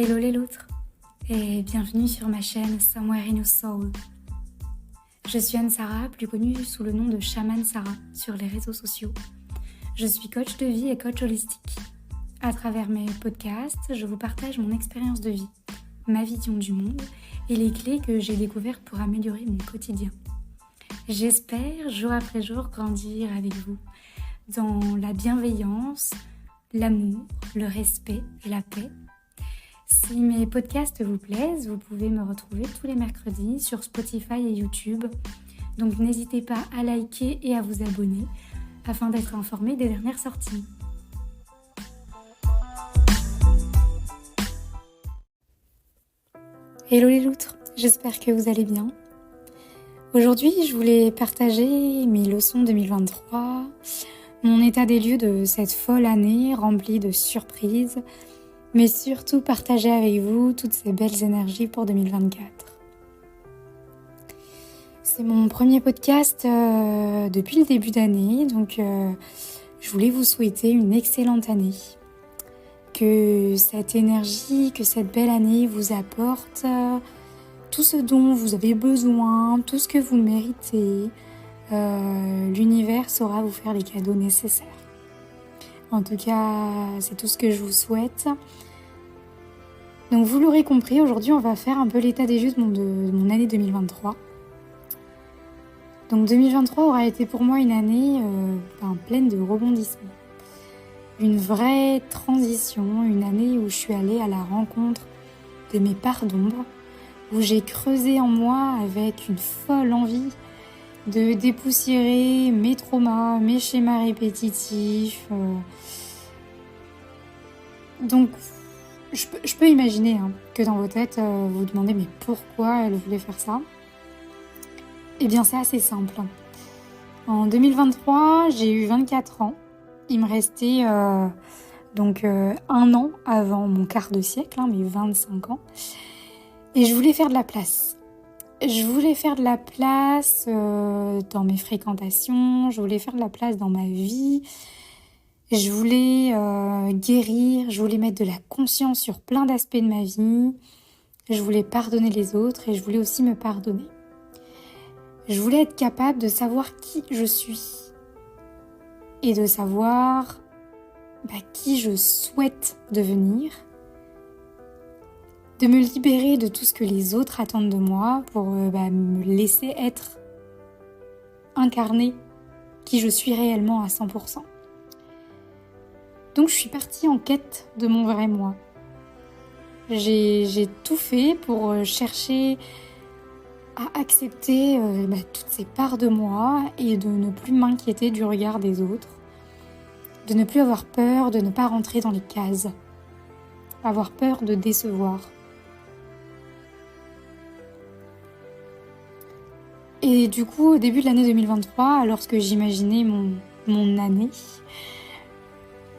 Hello les loutres et bienvenue sur ma chaîne Somewhere in Your Soul. Je suis Anne-Sara, plus connue sous le nom de Shaman Sara sur les réseaux sociaux. Je suis coach de vie et coach holistique. À travers mes podcasts, je vous partage mon expérience de vie, ma vision du monde et les clés que j'ai découvertes pour améliorer mon quotidien. J'espère jour après jour grandir avec vous dans la bienveillance, l'amour, le respect et la paix. Si mes podcasts vous plaisent, vous pouvez me retrouver tous les mercredis sur Spotify et YouTube. Donc n'hésitez pas à liker et à vous abonner afin d'être informé des dernières sorties. Hello les loutres, j'espère que vous allez bien. Aujourd'hui, je voulais partager mes leçons 2023, mon état des lieux de cette folle année remplie de surprises, mais surtout partager avec vous toutes ces belles énergies pour 2024. C'est mon premier podcast depuis le début d'année, donc je voulais vous souhaiter une excellente année. Que cette énergie, que cette belle année vous apporte tout ce dont vous avez besoin, tout ce que vous méritez. L'univers saura vous faire les cadeaux nécessaires. En tout cas, c'est tout ce que je vous souhaite. Donc vous l'aurez compris, aujourd'hui on va faire un peu l'état des lieux de mon année 2023. Donc 2023 aura été pour moi une année pleine de rebondissements. Une vraie transition, une année où je suis allée à la rencontre de mes parts d'ombre, où j'ai creusé en moi avec une folle envie de dépoussiérer mes traumas, mes schémas répétitifs. Donc, je peux imaginer que dans vos têtes, vous vous demandez mais pourquoi elle voulait faire ça ? Eh bien, c'est assez simple. En 2023, j'ai eu 24 ans. Il me restait un an avant mon quart de siècle, mes 25 ans. Et je voulais faire de la place. Je voulais faire de la place dans mes fréquentations, je voulais faire de la place dans ma vie, je voulais guérir, je voulais mettre de la conscience sur plein d'aspects de ma vie, je voulais pardonner les autres et je voulais aussi me pardonner. Je voulais être capable de savoir qui je suis et de savoir qui je souhaite devenir, de me libérer de tout ce que les autres attendent de moi pour me laisser être incarner qui je suis réellement à 100%. Donc je suis partie en quête de mon vrai moi. J'ai tout fait pour chercher à accepter toutes ces parts de moi et de ne plus m'inquiéter du regard des autres, de ne plus avoir peur, de ne pas rentrer dans les cases, avoir peur de décevoir. Et du coup, au début de l'année 2023, lorsque j'imaginais mon année,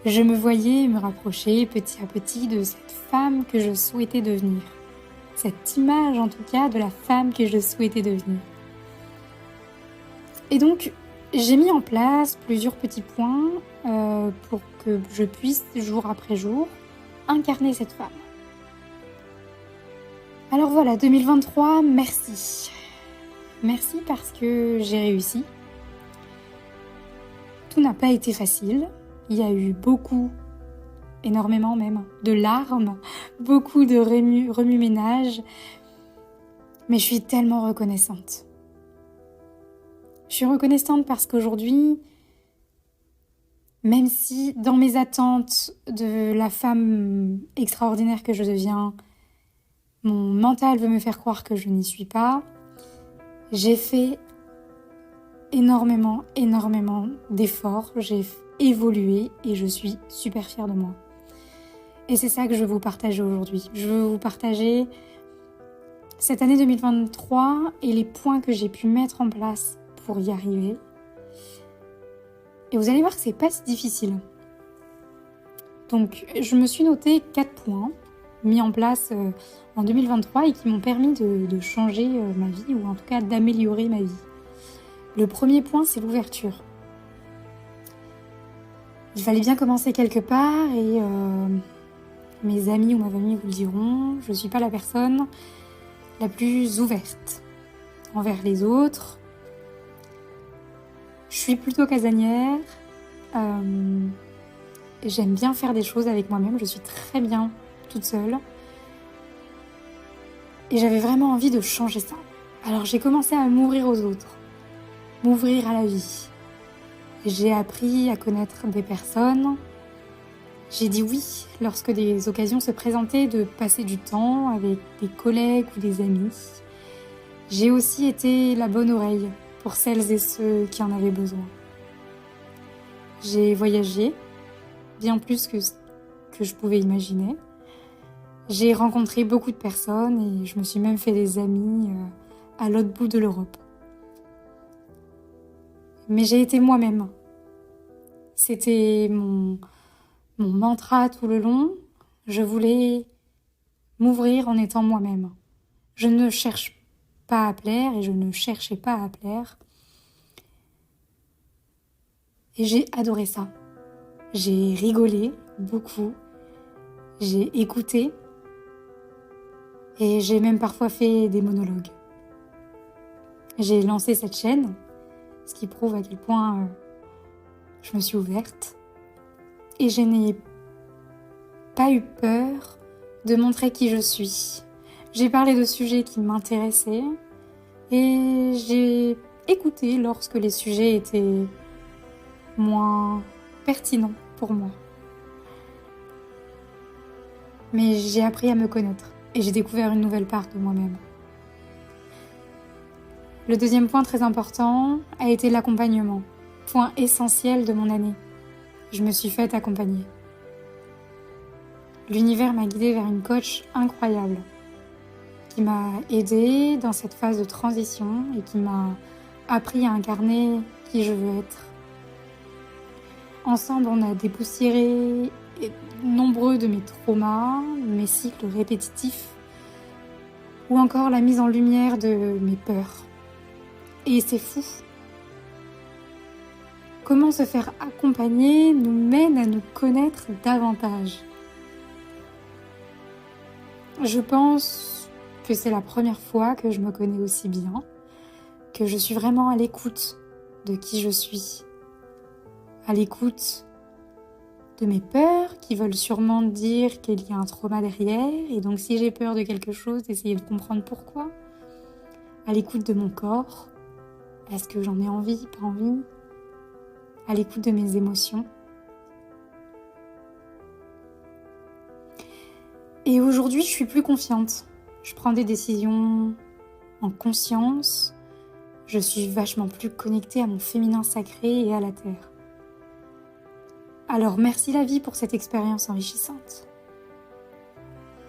je me voyais me rapprocher petit à petit de cette femme que je souhaitais devenir. Cette image, en tout cas, de la femme que je souhaitais devenir. Et donc, j'ai mis en place plusieurs petits points pour que je puisse, jour après jour, incarner cette femme. Alors voilà, 2023, merci. Merci parce que j'ai réussi. Tout n'a pas été facile. Il y a eu énormément même, de larmes, beaucoup de remue-ménage. Mais je suis tellement reconnaissante. Je suis reconnaissante parce qu'aujourd'hui, même si dans mes attentes de la femme extraordinaire que je deviens, mon mental veut me faire croire que je n'y suis pas, j'ai fait énormément d'efforts, j'ai évolué et je suis super fière de moi. Et c'est ça que je veux vous partager aujourd'hui. Je veux vous partager cette année 2023 et les points que j'ai pu mettre en place pour y arriver. Et vous allez voir que c'est pas si difficile. Donc je me suis noté 4 points mis en place en 2023 et qui m'ont permis de changer ma vie ou en tout cas d'améliorer ma vie. Le premier point, c'est l'ouverture. Il fallait bien commencer quelque part et mes amis ou ma famille vous le diront, je ne suis pas la personne la plus ouverte envers les autres. Je suis plutôt casanière. J'aime bien faire des choses avec moi-même. Je suis très bien toute seule. Et j'avais vraiment envie de changer ça. Alors j'ai commencé à m'ouvrir aux autres, m'ouvrir à la vie. J'ai appris à connaître des personnes. J'ai dit oui lorsque des occasions se présentaient de passer du temps avec des collègues ou des amis. J'ai aussi été la bonne oreille pour celles et ceux qui en avaient besoin. J'ai voyagé, bien plus que ce que je pouvais imaginer. J'ai rencontré beaucoup de personnes et je me suis même fait des amis à l'autre bout de l'Europe. Mais j'ai été moi-même. C'était mon mantra tout le long. Je voulais m'ouvrir en étant moi-même. Je ne cherche pas à plaire et je ne cherchais pas à plaire. Et j'ai adoré ça. J'ai rigolé beaucoup. J'ai écouté. Et j'ai même parfois fait des monologues. J'ai lancé cette chaîne, ce qui prouve à quel point je me suis ouverte. Et je n'ai pas eu peur de montrer qui je suis. J'ai parlé de sujets qui m'intéressaient et j'ai écouté lorsque les sujets étaient moins pertinents pour moi. Mais j'ai appris à me connaître et j'ai découvert une nouvelle part de moi-même. Le deuxième point très important a été l'accompagnement, point essentiel de mon année. Je me suis faite accompagner. L'univers m'a guidée vers une coach incroyable qui m'a aidée dans cette phase de transition et qui m'a appris à incarner qui je veux être. Ensemble, on a dépoussiéré nombreux de mes traumas, mes cycles répétitifs ou encore la mise en lumière de mes peurs. Et c'est fou. Comment se faire accompagner nous mène à nous connaître davantage. Je pense que c'est la première fois que je me connais aussi bien, que je suis vraiment à l'écoute de qui je suis, à l'écoute de mes peurs qui veulent sûrement dire qu'il y a un trauma derrière, et donc si j'ai peur de quelque chose, d'essayer de comprendre pourquoi, à l'écoute de mon corps, est-ce que j'en ai envie, pas envie, à l'écoute de mes émotions. Et aujourd'hui, je suis plus confiante. Je prends des décisions en conscience. Je suis vachement plus connectée à mon féminin sacré et à la terre. Alors, merci la vie pour cette expérience enrichissante.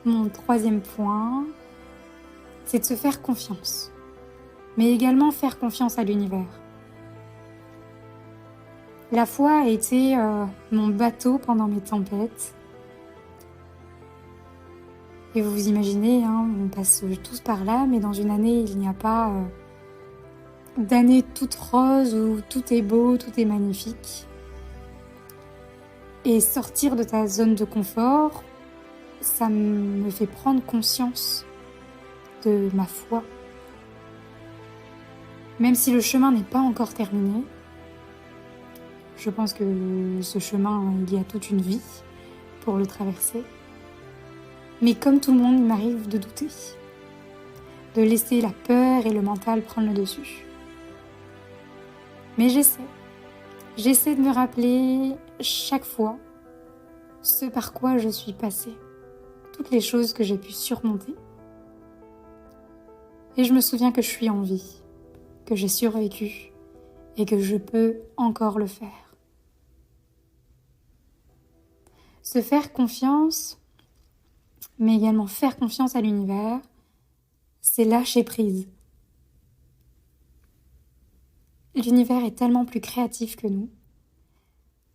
Mon troisième point, c'est de se faire confiance, mais également faire confiance à l'univers. La foi a été mon bateau pendant mes tempêtes. Et vous vous imaginez, on passe tous par là, mais dans une année, il n'y a pas d'année toute rose où tout est beau, tout est magnifique. Et sortir de ta zone de confort, ça me fait prendre conscience de ma foi. Même si le chemin n'est pas encore terminé, je pense que ce chemin, il y a toute une vie pour le traverser. Mais comme tout le monde, il m'arrive de douter, de laisser la peur et le mental prendre le dessus. Mais j'essaie de me rappeler chaque fois ce par quoi je suis passée, toutes les choses que j'ai pu surmonter. Et je me souviens que je suis en vie, que j'ai survécu et que je peux encore le faire. Se faire confiance, mais également faire confiance à l'univers, c'est lâcher prise. L'univers est tellement plus créatif que nous.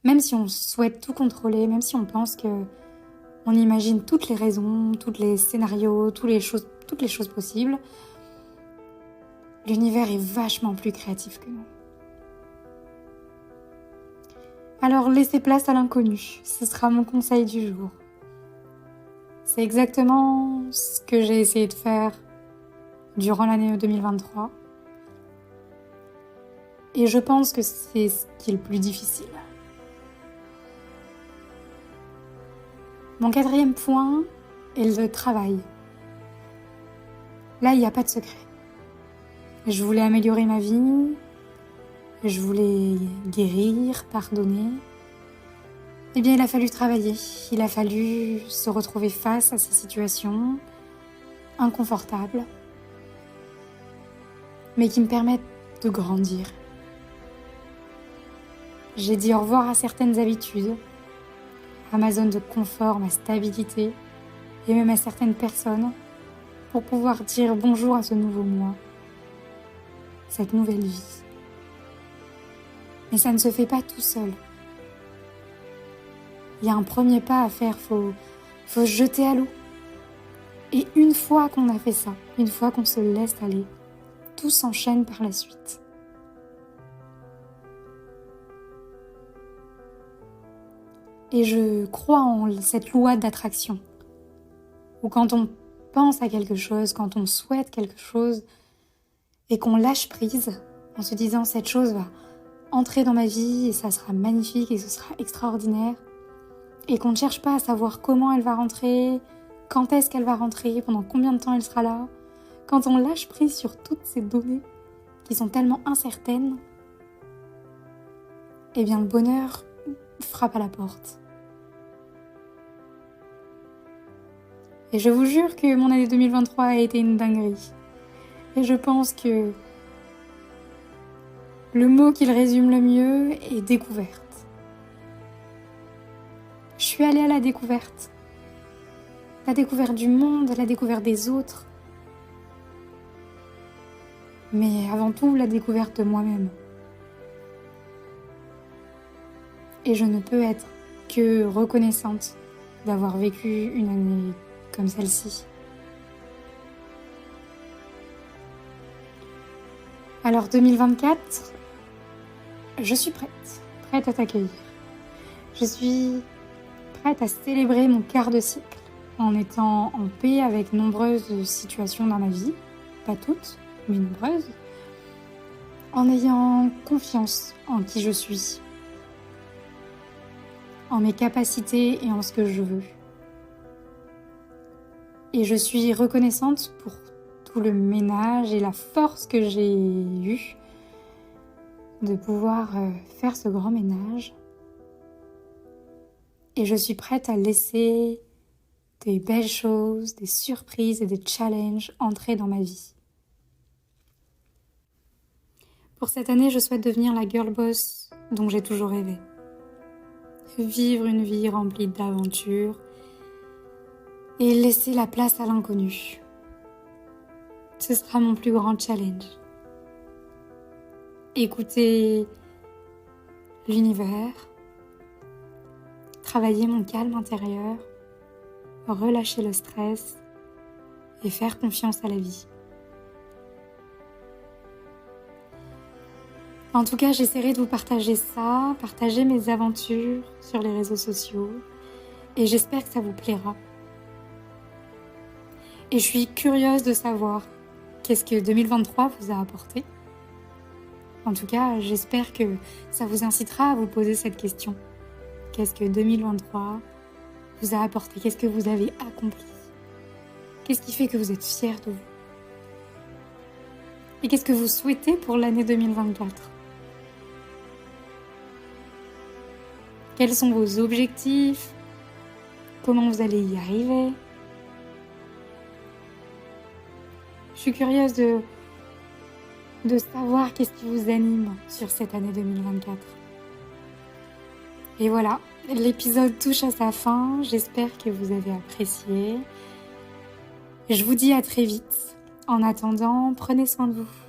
Même si on souhaite tout contrôler, même si on pense qu'on imagine toutes les raisons, tous les scénarios, toutes les choses possibles, l'univers est vachement plus créatif que nous. Alors laissez place à l'inconnu, ce sera mon conseil du jour. C'est exactement ce que j'ai essayé de faire durant l'année 2023. Et je pense que c'est ce qui est le plus difficile. Mon 4e point est le travail. Là, il n'y a pas de secret. Je voulais améliorer ma vie, je voulais guérir, pardonner. Eh bien, il a fallu travailler, il a fallu se retrouver face à ces situations inconfortables, mais qui me permettent de grandir. J'ai dit au revoir à certaines habitudes, à ma zone de confort, ma stabilité, et même à certaines personnes, pour pouvoir dire bonjour à ce nouveau moi, cette nouvelle vie. Mais ça ne se fait pas tout seul. Il y a un premier pas à faire, faut se jeter à l'eau. Et une fois qu'on a fait ça, une fois qu'on se laisse aller, tout s'enchaîne par la suite. Et je crois en cette loi d'attraction, où quand on pense à quelque chose, quand on souhaite quelque chose, et qu'on lâche prise, en se disant cette chose va entrer dans ma vie, et ça sera magnifique, et ce sera extraordinaire, et qu'on ne cherche pas à savoir comment elle va rentrer, quand est-ce qu'elle va rentrer, pendant combien de temps elle sera là, quand on lâche prise sur toutes ces données qui sont tellement incertaines, eh bien le bonheur frappe à la porte. Et je vous jure que mon année 2023 a été une dinguerie. Et je pense que le mot qui le résume le mieux est découverte. Je suis allée à la découverte. La découverte du monde, la découverte des autres. Mais avant tout, la découverte de moi-même. Et je ne peux être que reconnaissante d'avoir vécu une année comme celle-ci. Alors 2024, je suis prête à t'accueillir. Je suis prête à célébrer mon quart de siècle en étant en paix avec nombreuses situations dans ma vie, pas toutes, mais nombreuses, en ayant confiance en qui je suis, en mes capacités et en ce que je veux. Et je suis reconnaissante pour tout le ménage et la force que j'ai eue de pouvoir faire ce grand ménage. Et je suis prête à laisser des belles choses, des surprises et des challenges entrer dans ma vie. Pour cette année, je souhaite devenir la girl boss dont j'ai toujours rêvé. Vivre une vie remplie d'aventures et laisser la place à l'inconnu. Ce sera mon plus grand challenge. Écouter l'univers, travailler mon calme intérieur, relâcher le stress et faire confiance à la vie. En tout cas, j'essaierai de vous partager ça, partager mes aventures sur les réseaux sociaux et j'espère que ça vous plaira. Et je suis curieuse de savoir qu'est-ce que 2023 vous a apporté. En tout cas, j'espère que ça vous incitera à vous poser cette question. Qu'est-ce que 2023 vous a apporté? Qu'est-ce que vous avez accompli? Qu'est-ce qui fait que vous êtes fiers de vous? Et qu'est-ce que vous souhaitez pour l'année 2024? Quels sont vos objectifs? Comment vous allez y arriver? Je suis curieuse de savoir qu'est-ce qui vous anime sur cette année 2024. Et voilà, l'épisode touche à sa fin. J'espère que vous avez apprécié. Je vous dis à très vite. En attendant, prenez soin de vous.